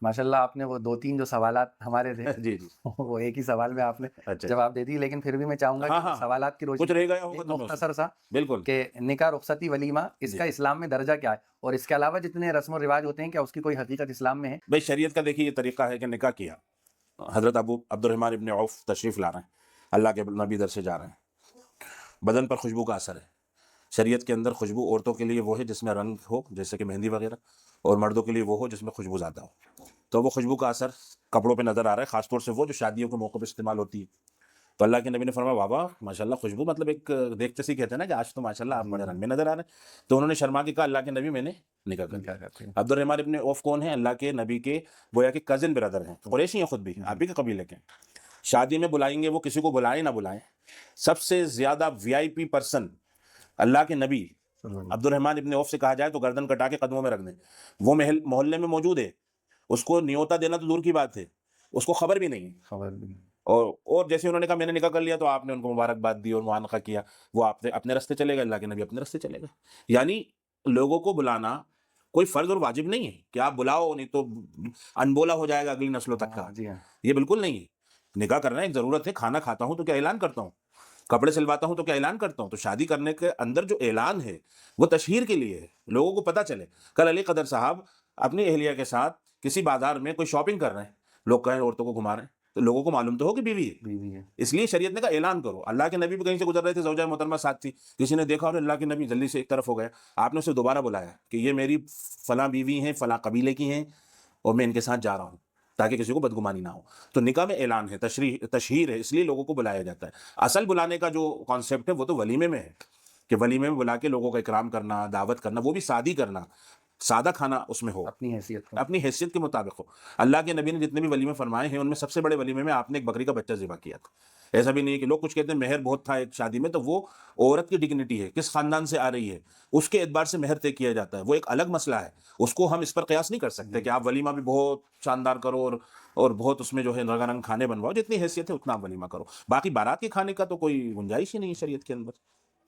ماشاء اللہ آپ نے وہ 2-3 جو سوالات ہمارے تھے جی جی وہ ایک ہی سوال میں آپ نے اچھا جواب دے دی، لیکن پھر بھی میں چاہوں گا ہاں کہ ہاں سوالات کی کچھ روشنی رہ میں گیا ہوگا ایک تو میں اس مختصر سا بالکل کہ نکاح رخصتی ولیمہ اس جی کا اسلام میں درجہ کیا ہے، اور اس کے علاوہ جتنے رسم و رواج ہوتے ہیں کیا اس کی کوئی حقیقت اسلام میں ہے؟ بھائی شریعت کا دیکھیے یہ طریقہ ہے کہ نکاح کیا، حضرت ابو عبد الرحمن ابن عوف تشریف لا رہے ہیں، اللہ کے نبی در سے جا رہے ہیں، بدن پر خوشبو کا اثر ہے، شریعت کے اندر خوشبو عورتوں کے لیے وہ ہے جس میں رنگ ہو جیسے کہ مہندی وغیرہ، اور مردوں کے لیے وہ ہو جس میں خوشبو زیادہ ہو، تو وہ خوشبو کا اثر کپڑوں پہ نظر آ رہا ہے، خاص طور سے وہ جو شادیوں کے موقع پہ استعمال ہوتی ہے۔ تو اللہ کے نبی نے فرمایا بابا ماشاءاللہ خوشبو مطلب ایک دیکھتے سی کہتے ہیں نا کہ آج تو ماشاءاللہ آپ بڑے رنگ میں نظر آ رہے ہیں، تو انہوں نے شرما کے کہا اللہ کے نبی میں نے نکاح کر لیا۔ نکاح کرتے ہیں عبد الرحمن ابن عوف کون ہیں؟ اللہ کے نبی کے گویا کہ کزن بردر ہیں، قریشی ہیں خود بھی، آپ ہی کے قبیلے کے ہیں۔ شادی میں بلائیں گے، وہ کسی کو بلائیں نہ بلائیں، سب سے زیادہ وی آئی پی پرسن اللہ کے نبی عبد الرحمن ابن عوف سے کہا جائے تو گردن کٹا کے قدموں میں رکھ دیں، وہ محلے میں موجود ہے، اس کو نیوتا دینا تو دور کی بات ہے، اس کو خبر بھی نہیں ہے، خبر بھی نہیں۔ اور جیسے انہوں نے کہا میں نے نکاح کر لیا تو آپ نے ان کو مبارکباد دی اور معانقہ کیا، وہ آپ اپنے راستے چلے گئے، اللہ کے نبی اپنے راستے چلے گئے۔ یعنی لوگوں کو بلانا کوئی فرض اور واجب نہیں ہے کہ آپ بلاؤ نہیں تو انبولا ہو جائے گا اگلی نسلوں تک کا، جی ہاں یہ بالکل نہیں ہے۔ نکاح کرنا ایک ضرورت ہے، کھانا کھاتا ہوں تو کیا اعلان کرتا ہوں، کپڑے سلواتا ہوں تو کیا اعلان کرتا ہوں، تو شادی کرنے کے اندر جو اعلان ہے وہ تشہیر کے لیے ہے، لوگوں کو پتہ چلے۔ کل علی قدر صاحب اپنی اہلیہ کے ساتھ کسی بازار میں کوئی شاپنگ کر رہے ہیں، لوگ کہیں عورتوں کو گھما رہے ہیں، تو لوگوں کو معلوم تو ہو کہ بیوی ہے، بیوی ہے۔ اس لیے شریعت نے کہا اعلان کرو۔ اللہ کے نبی بھی کہیں سے گزر رہے تھے، زوجہ محترمہ ساتھ تھی، کسی نے دیکھا اور اللہ کے نبی جلدی سے ایک طرف ہو گیا، آپ نے اسے دوبارہ بلایا کہ یہ میری فلاں بیوی ہیں، فلاں قبیلے کی ہیں، اور میں ان کے ساتھ جا رہا ہوں، تاکہ کسی کو بدگمانی نہ ہو۔ تو نکاح میں اعلان ہے، تشہیر ہے، اس لیے لوگوں کو بلایا جاتا ہے۔ اصل بلانے کا جو کانسیپٹ ہے وہ تو ولیمے میں ہے، کہ ولیمے میں بلا کے لوگوں کا اکرام کرنا، دعوت کرنا، وہ بھی سادی کرنا، سادہ کھانا اس میں ہو، اپنی حیثیت کو۔ اپنی حیثیت کے مطابق ہو۔ اللہ کے نبی نے جتنے بھی ولیمے فرمائے ہیں ان میں سب سے بڑے ولیمے میں آپ نے ایک بکری کا بچہ ذبح کیا تھا۔ ایسا بھی نہیں ہے کہ لوگ کچھ کہتے ہیں مہر بہت تھا ایک شادی میں، تو وہ عورت کی ڈگنیٹی ہے، کس خاندان سے آ رہی ہے اس کے اعتبار سے مہر طے کیا جاتا ہے، وہ ایک الگ مسئلہ ہے، اس کو ہم اس پر قیاس نہیں کر سکتے کہ آپ ولیمہ بھی بہت شاندار کرو اور بہت اس میں جو ہے رنگا رنگ کھانے بنواؤ، جتنی حیثیت ہے اتنا آپ ولیمہ کرو، باقی بارات کے کھانے کا تو کوئی گنجائش ہی نہیں ہے شریعت کے اندر۔